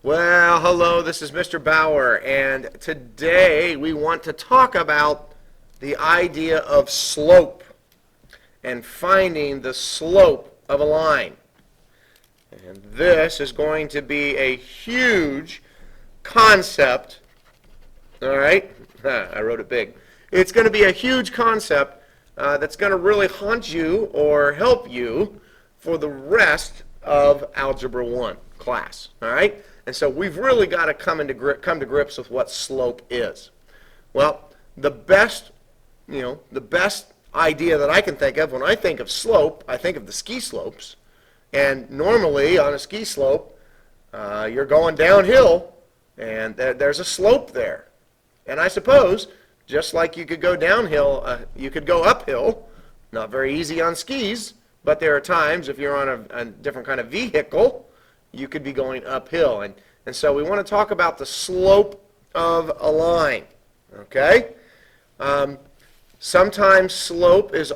Well, hello, this is Mr. Bauer, and today we want to talk about the idea of slope and finding the slope of a line. And this is going to be a huge concept, all right? I wrote it big. It's going to be a huge concept that's going to really haunt you or help you for the rest of Algebra 1 class, all right? And so we've really got to come to grips with what slope is. Well, the best idea that I can think of when I think of slope, I think of the ski slopes. And normally on a ski slope, you're going downhill, and there's a slope there. And I suppose, just like you could go downhill, you could go uphill. Not very easy on skis, but there are times if you're on a different kind of vehicle, you could be going uphill. And so we want to talk about the slope of a line. Okay? Sometimes slope is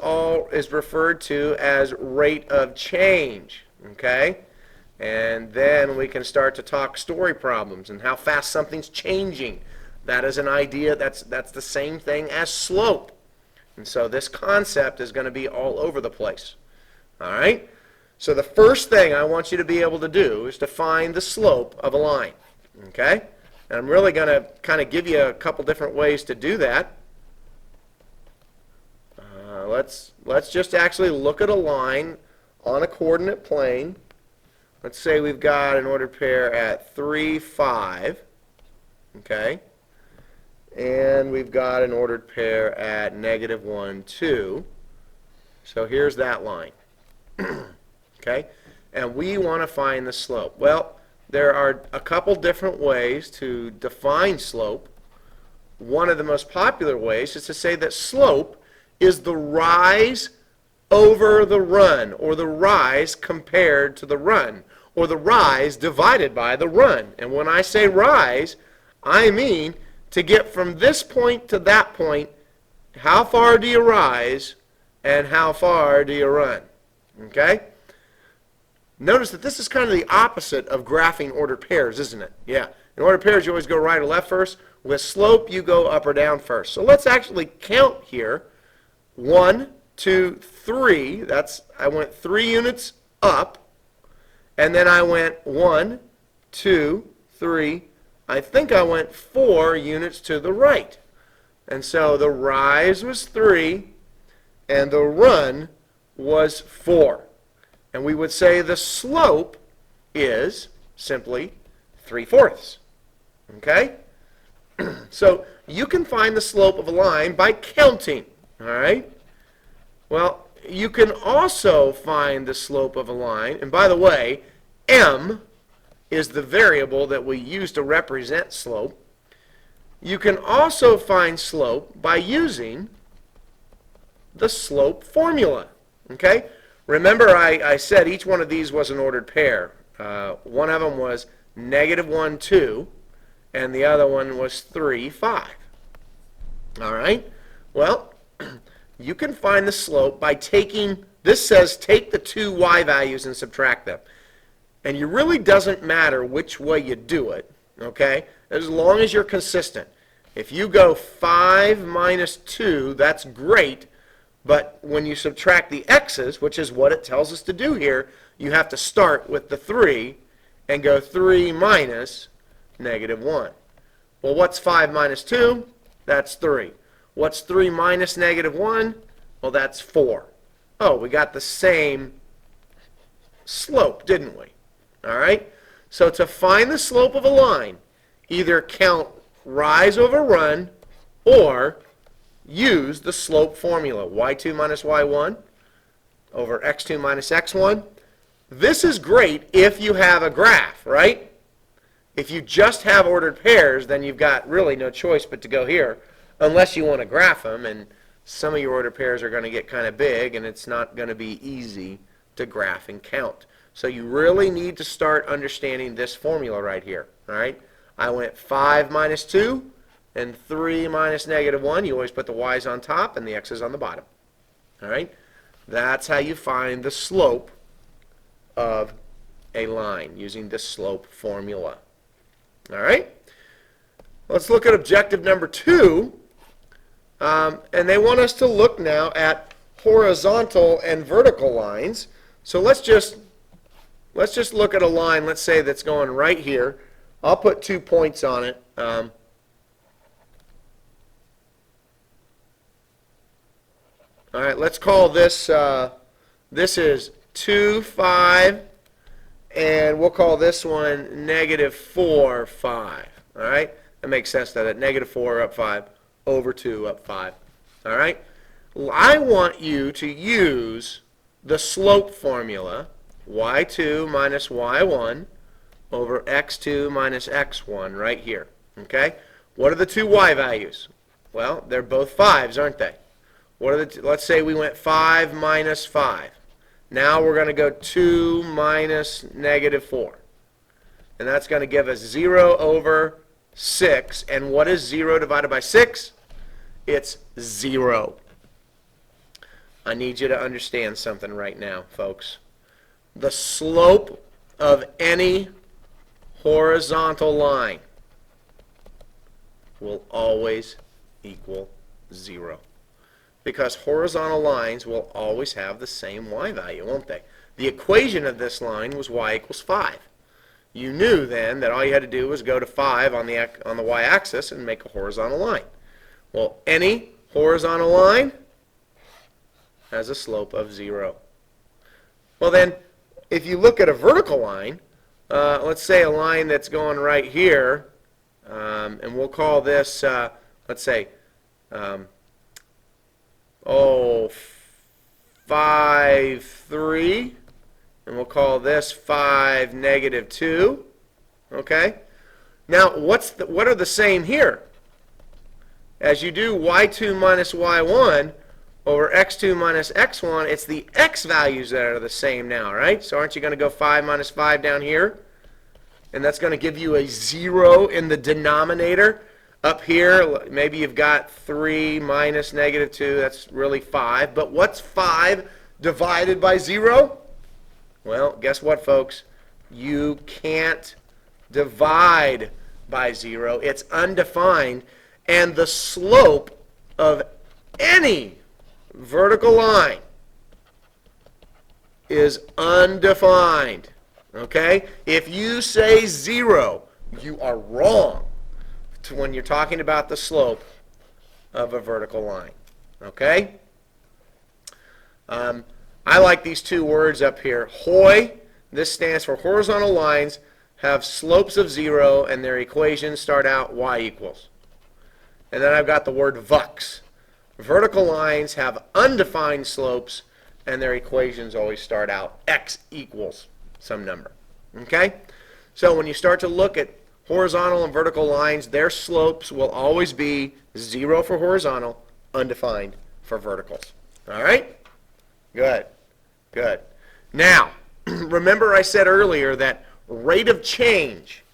referred to as rate of change. Okay? And then we can start to talk story problems and how fast something's changing. That is an idea that's the same thing as slope. And so this concept is going to be all over the place. All right? So the first thing I want you to be able to do is to find the slope of a line. Okay? And I'm really going to kind of give you a couple different ways to do that. Let's just actually look at a line on a coordinate plane. Let's say we've got an ordered pair at 3, 5. Okay? And we've got an ordered pair at -1, 2. So here's that line. Okay? And we want to find the slope. Well, there are a couple different ways to define slope. One of the most popular ways is to say that slope is the rise over the run, or the rise compared to the run, or the rise divided by the run. And when I say rise, I mean to get from this point to that point, how far do you rise and how far do you run? Okay? Notice that this is kind of the opposite of graphing ordered pairs, isn't it? Yeah. In ordered pairs, you always go right or left first. With slope, you go up or down first. So let's actually count here. 1, 2, 3. I went 3 units up. And then I went 1, 2, 3. I think I went 4 units to the right. And so the rise was 3, and the run was 4. And we would say the slope is simply 3/4. Okay? So you can find the slope of a line by counting. All right? Well, you can also find the slope of a line. And by the way, m is the variable that we use to represent slope. You can also find slope by using the slope formula. Okay? Remember I said each one of these was an ordered pair. One of them was -1, 2, and the other one was 3, 5. All right? Well, you can find the slope by taking, this says take the two y values and subtract them. And it really doesn't matter which way you do it, okay? As long as you're consistent. If you go 5 minus 2, that's great. But when you subtract the x's, which is what it tells us to do here, you have to start with the 3 and go 3 minus -1. Well, what's 5 minus 2? That's 3. What's 3 minus -1? Well, that's 4. Oh, we got the same slope, didn't we? All right? So to find the slope of a line, either count rise over run or use the slope formula, y2 minus y1 over x2 minus x1. This is great if you have a graph, right? If you just have ordered pairs, then you've got really no choice but to go here, unless you want to graph them, and some of your ordered pairs are going to get kind of big, and it's not going to be easy to graph and count. So you really need to start understanding this formula right here, all right? I went 5 minus 2, and 3 minus -1. You always put the y's on top and the x's on the bottom. All right? That's how you find the slope of a line using the slope formula. All right? Let's look at objective number 2. And they want us to look now at horizontal and vertical lines. So let's just look at a line, let's say, that's going right here. I'll put 2 points on it. All right, let's call this, this is 2, 5, and we'll call this one -4, 5. All right, that makes sense, that -4 up 5 over 2 up 5. All right, I want you to use the slope formula, y2 minus y1 over x2 minus x1 right here. Okay, what are the two y values? Well, they're both 5s, aren't they? What are the let's say we went 5 minus 5. Now we're going to go 2 minus -4. And that's going to give us 0 over 6. And what is 0 divided by 6? It's 0. I need you to understand something right now, folks. The slope of any horizontal line will always equal 0. Because horizontal lines will always have the same y value, won't they? The equation of this line was y equals 5. You knew then that all you had to do was go to 5 on the y-axis and make a horizontal line. Well, any horizontal line has a slope of 0. Well then, if you look at a vertical line, let's say a line that's going right here, and we'll call this, let's say, 5, 3, and we'll call this 5, -2. Okay? Now, what are the same here? As you do y2 minus y1 over x2 minus x1, it's the x values that are the same now, right? So aren't you going to go 5 minus 5 down here? And that's going to give you a 0 in the denominator. Up here, maybe you've got 3 minus -2. That's really 5. But what's 5 divided by 0? Well, guess what, folks? You can't divide by 0. It's undefined. And the slope of any vertical line is undefined. Okay? If you say 0, you are wrong when you're talking about the slope of a vertical line. Okay? I like these two words up here. HOI, this stands for horizontal lines, have slopes of 0, and their equations start out y equals. And then I've got the word VUX. Vertical lines have undefined slopes, and their equations always start out x equals some number. Okay? So when you start to look at horizontal and vertical lines, their slopes will always be 0 for horizontal, undefined for verticals. All right? Good. Good. Now, remember I said earlier that rate of change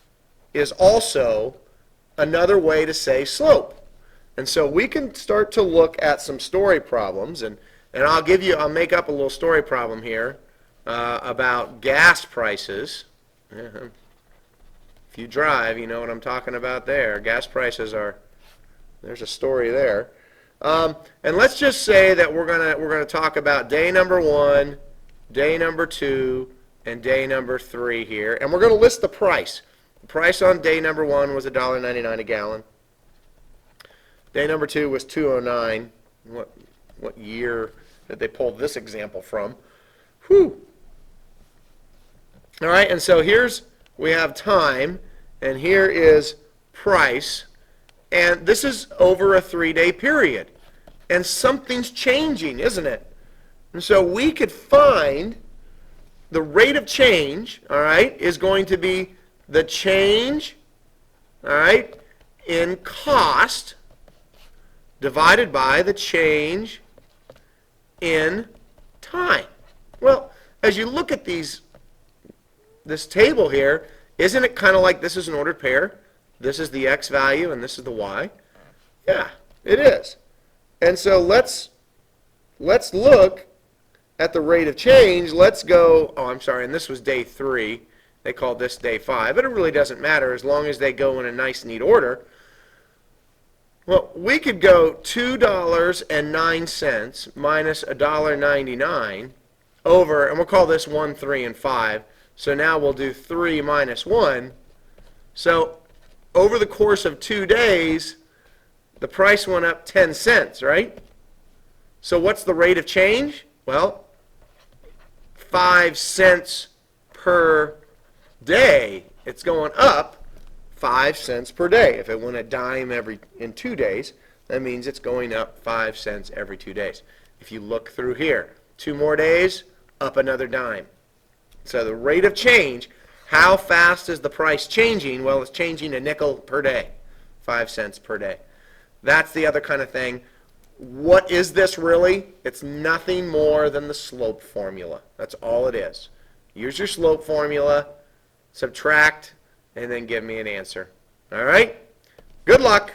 is also another way to say slope. And so we can start to look at some story problems, and I'll make up a little story problem here about gas prices. If you drive, you know what I'm talking about there. Gas prices there's a story there. And let's just say that we're gonna talk about day number 1, day number 2, and day number 3 here, and we're gonna list the price. The price on day number 1 was $1.99 a gallon. Day number 2 was $2.09. What year did they pull this example from? Whew. All right, and so we have time, and here is price, and this is over a 3-day period. And something's changing, isn't it? And so we could find the rate of change, all right, is going to be the change, all right, in cost divided by the change in time. Well, as you look at this table here, isn't it kind of like this is an ordered pair? This is the x value and this is the y. Yeah, it is. And so let's look at the rate of change. Let's go, oh, I'm sorry, and this was day 3. They call this day 5, but it really doesn't matter as long as they go in a nice, neat order. Well, we could go $2.09 minus $1.99 over, and we'll call this 1, 3, and 5. So now we'll do 3 minus 1. So over the course of 2 days, the price went up 10 cents, right? So what's the rate of change? Well, 5 cents per day. It's going up 5 cents per day. If it went a dime in 2 days, that means it's going up 5 cents every 2 days. If you look through here, 2 more days, up another dime. So the rate of change, how fast is the price changing? Well, it's changing a nickel per day, 5 cents per day. That's the other kind of thing. What is this really? It's nothing more than the slope formula. That's all it is. Use your slope formula, subtract, and then give me an answer. All right? Good luck.